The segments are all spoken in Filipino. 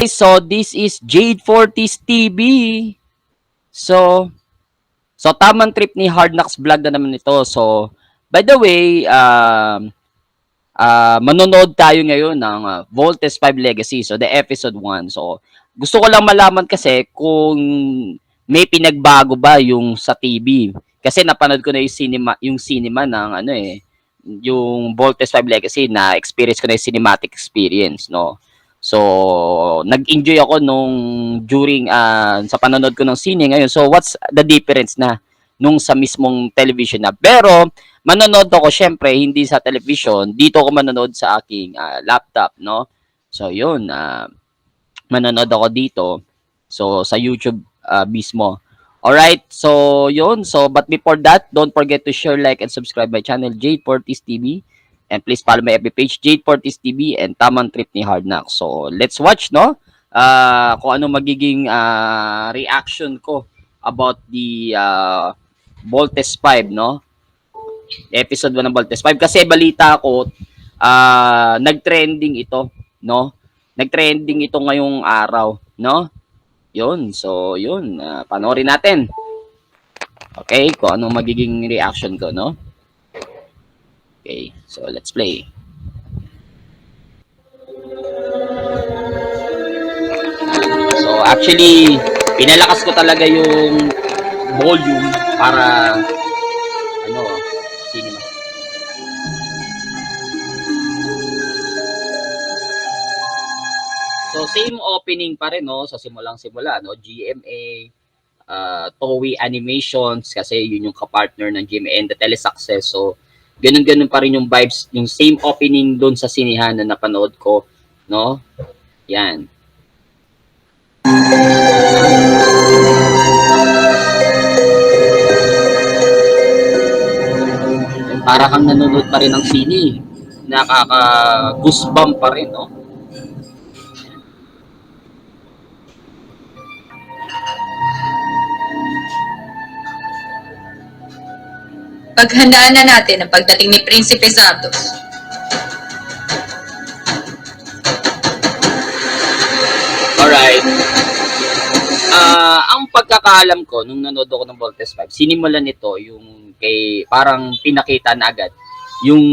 So this is Jade Fortis TV. So, tamang trip ni Hard Knocks Vlog na naman ito. So, by the way, manonood tayo ngayon ng Voltes 5 Legacy. So, the episode 1. So, gusto ko lang malaman kasi kung may pinagbago ba yung sa TV. Kasi napanood ko na yung cinema ng yung Voltes 5 Legacy na experience ko na yung cinematic experience, no. So, nag-enjoy ako during sa panonood ko ng sine ngayon. So, what's the difference na nung sa mismong television na? Pero manonood ako syempre hindi sa television, dito ako manonood sa aking laptop, no? So, yun, manonood ako dito. So, sa YouTube mismo. Alright, so yun. So, but before that, don't forget to share, like, and subscribe my channel, Jade Fortis TV. And please follow my FB page, Jade Fortis TV, and Tamang Trip ni Hard Knocks. So, let's watch, no? Kung ano magiging reaction ko about the Voltes 5, no? Episode 1 ng Voltes 5. Kasi balita ko, nag-trending ito, no? Nag-trending ito ngayong araw, no? Yun, so yun, panoorin natin. Okay, kung ano magiging reaction ko, no? Okay, so let's play. So actually, pinalakas ko talaga yung volume para cinema. So same opening pa rin, no, sa simulang-simula, no, GMA, Toei Animations kasi yun yung kapartner ng GMA and the Telesuccess. So ganun-ganun pa rin yung vibes, yung same opening doon sa sinihan na napanood ko, no? Yan. Para kang nanonood pa rin ng sine. Nakaka-goosebump pa rin, no? Paghandaan na natin ang pagdating ni Prinsipe Santos. Alright. Ang pagkakaalam ko, nung nanood ako ng Voltes 5, sinimulan nito yung parang pinakita na agad yung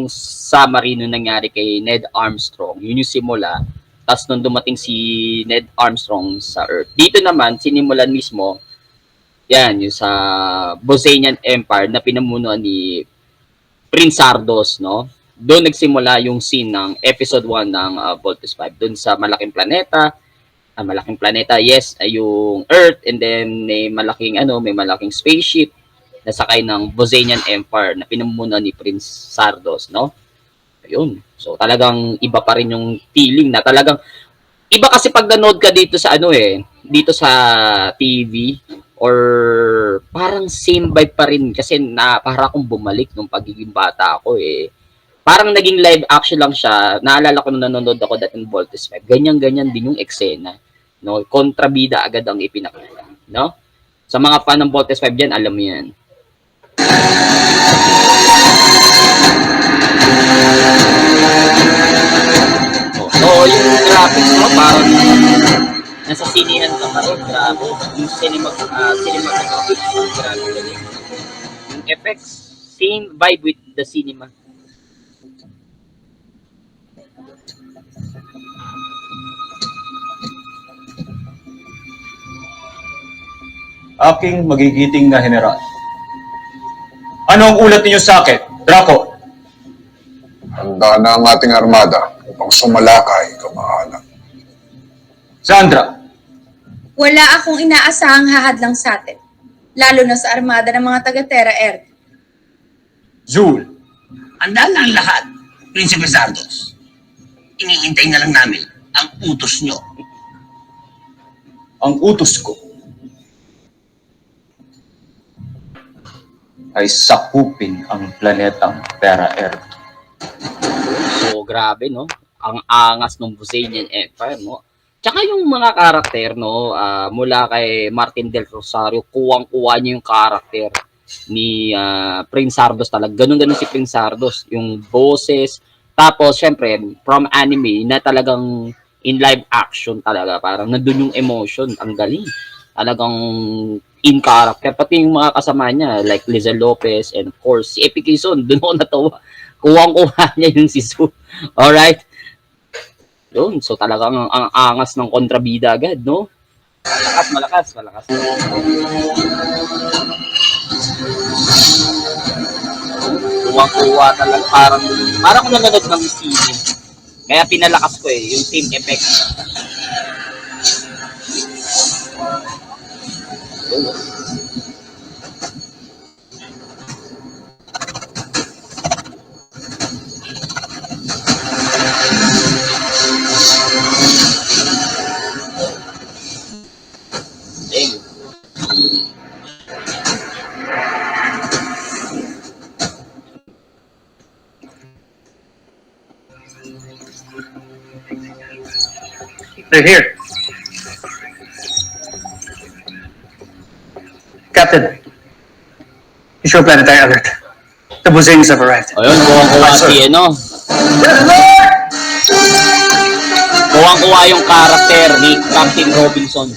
summary nung nangyari kay Ned Armstrong. Yun yung simula. Tapos nung dumating si Ned Armstrong sa Earth. Dito naman, sinimulan mismo, yan, yung sa Bosanian Empire na pinamunuan ni Prince Sardos, no? Doon nagsimula yung scene ng episode 1 ng Voltes 5. Doon sa malaking planeta, yes, ay yung Earth, and then may malaking spaceship na sakay ng Bosanian Empire na pinamumunuan ni Prince Sardos, no? Ayun. So talagang iba pa rin yung feeling na talagang iba kasi pag nanood ka dito sa dito sa TV or parang same vibe pa rin kasi na para akong bumalik nung pagiging bata ako eh. Parang naging live action lang siya. Naalala ko nung nanonood ako dati ng Voltes 5. Ganyan-ganyan din yung eksena. No, kontrabida agad ang ipinakita, no? Sa mga fan ng Voltes 5 diyan, alam mo 'yan. So, yung graphics mo parang nasa sinihan ka pa rin, grabe. Yung cinematography, grabe galing. Yung effects, same vibe with the cinema. Aking magigiting na general. Ano ang ulat ninyo sa akin, Draco? Handa na ang ating armada upang sumalakay, kamahalan. Sandra, Wala akong inaasahang hahadlang sa atin, lalo na sa armada ng mga taga-Terra Air. Zul, Handa na ang lahat, Prinsipe Sardos. Iniintay na lang namin ang utos nyo. ang utos ko ay sakupin ang planetang Terra Earth. So, grabe, no? Ang angas ng Bosanian Empire, no? Tsaka yung mga karakter, no? Mula kay Martin Del Rosario, kuwang-kuwa niya yung karakter ni Prince Sardos talaga. Ganun-ganun si Prince Sardos. Yung boses. Tapos, syempre, from anime, na talagang in live action talaga. Parang nandun yung emotion. Ang galing. Talagang in character. Pati yung mga kasama niya, like Lizel Lopez and of course, si Epi Quezon. Doon ako natawa. Kuwang-kuha niya yung si Sue. Alright? Yun. So talagang ang angas ng kontrabida agad, no? Malakas. Kuwang-kuha talaga. Parang kung nanonood ng sine. Kaya pinalakas ko yung team effect. They're here. Captain, issue a planetary alert. The Buzanes have arrived. Ayun, kuwang-kuha si kuwang-kuha yung karakter ni Captain Robinson.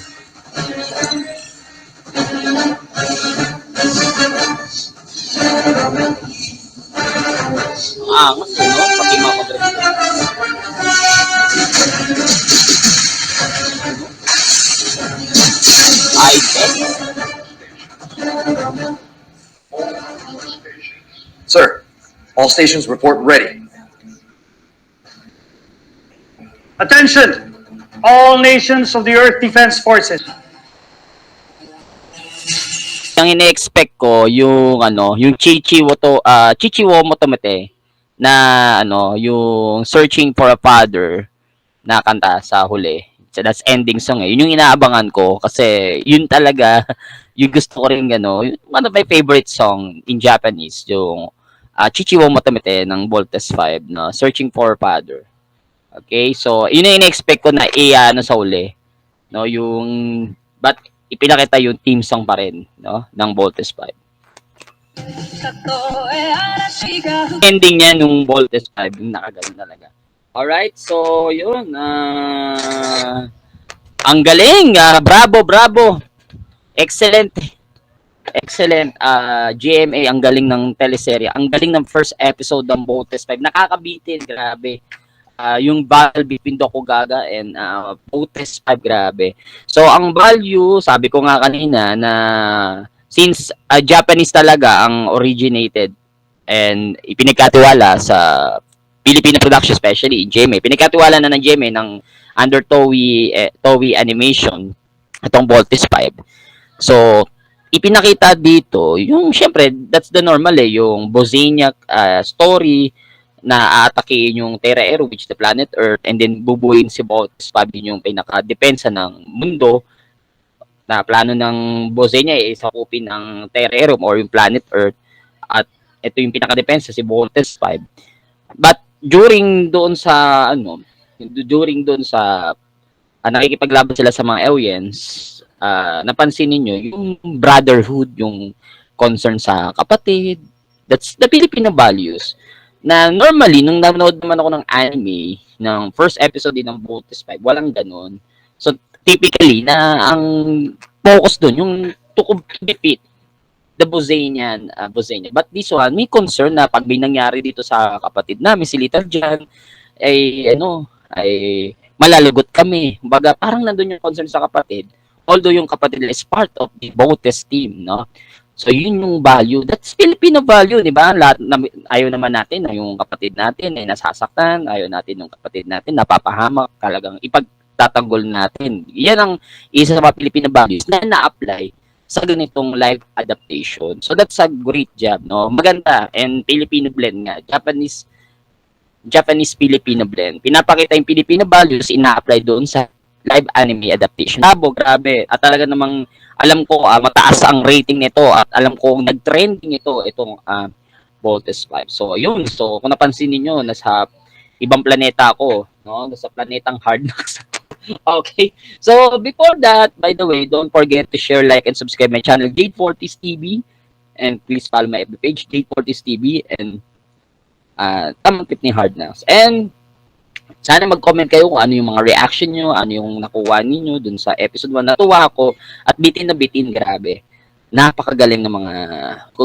Angas no? Pati mga pag-review. Sir, all stations report ready. Attention, all nations of the Earth Defense Forces. Ang ine-expect ko yung Chichiwo Motomete na yung Searching for a Father na kanta sa huli. So that's ending song eh. Yun yung inaabangan ko kasi yun talaga yung gusto ko rin one of my favorite song in Japanese, yung Chichiwo Motomete ng Voltes 5 no, Searching for a Father. Okay? So yun yung ine-expect ko na sa huli. No, but ipinakita yung team song pa rin, no, ng Voltes 5. Ending niya nung Voltes 5, yung nakagaling talaga. Alright, so yun. Ang galing. Bravo. Excellent. GMA, ang galing ng teleserye. Ang galing ng first episode ng Voltes 5. Nakakabitin, grabe. Yung battle between Tokugaga and Voltes 5, grabe. So, ang value, sabi ko nga kanina, na since Japanese talaga ang originated and ipinagkatiwala sa Filipino production, especially GMA, pinagkatiwala na ng GMA ng under Toei Animation, itong Voltes 5. So, ipinakita dito, yung syempre, that's the normal yung Bozaniac story, na aatakiin yung Terra Aero, which is the planet Earth, and then bubuin si Voltes 5, yung pinaka-depensa ng mundo, na plano ng Bozania sakupin ng Terra Aero or yung planet Earth, at ito yung pinaka-depensa si Voltes 5. But during doon sa nakikipaglaban sila sa mga aliens, napansin niyo yung brotherhood, yung concern sa kapatid. That's the Filipino values. Na normally, nung nanonood naman ako ng anime, ng first episode din ng Voltes 5, walang ganun. So, typically, na ang focus doon, yung to defeat the Bozanian. But this one, may concern na pag may nangyari dito sa kapatid namin, si Little John, ay malalagot kami. Baga, parang nandun yung concern sa kapatid. Although yung kapatid is part of the Voltes team, no? So, yun yung value. That's Filipino value, di ba? Ayaw naman natin na yung kapatid natin ay nasasaktan. Ayaw natin yung kapatid natin napapahamak. Talagang ipagtatanggol natin. Yan ang isa sa mga Filipino values na na-apply sa ganitong live adaptation. So, that's a great job, no? Maganda. And Filipino blend nga. Japanese-Filipino blend. Pinapakita yung Filipino values, ina-apply doon sa live anime adaptation. Grabe. At talaga namang alam ko mataas ang rating nito at alam ko nag-trending itong Voltes 5. So, yun. So, kung napansin niyo nasa ibang planeta ako, no? Nasa planetang Hard Knocks. Okay. So, before that, by the way, don't forget to share, like, and subscribe my channel, Jade Fortis TV. And please follow my FB page, Jade Fortis TV. And Tamang Tip ni Hard Knocks. And Sana mag-comment kayo kung ano yung mga reaction nyo, ano yung nakuha ninyo dun sa episode 1. Natuwa ako at bitin na bitin, grabe. Napakagaling ng mga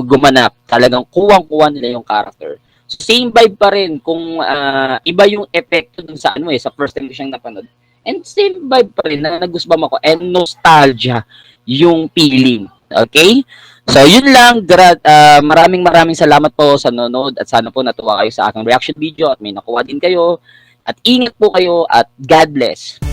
gumanap. Talagang kuwang-kuha nila yung character. So, same vibe pa rin kung iba yung epekto dun sa sa first time ko siyang napanood. And same vibe pa rin na nagusbam ako and nostalgia yung feeling. Okay? So, yun lang. Maraming salamat po sa nanonood at sana po natuwa kayo sa aking reaction video at may nakuha din kayo. At ingat po kayo at God bless.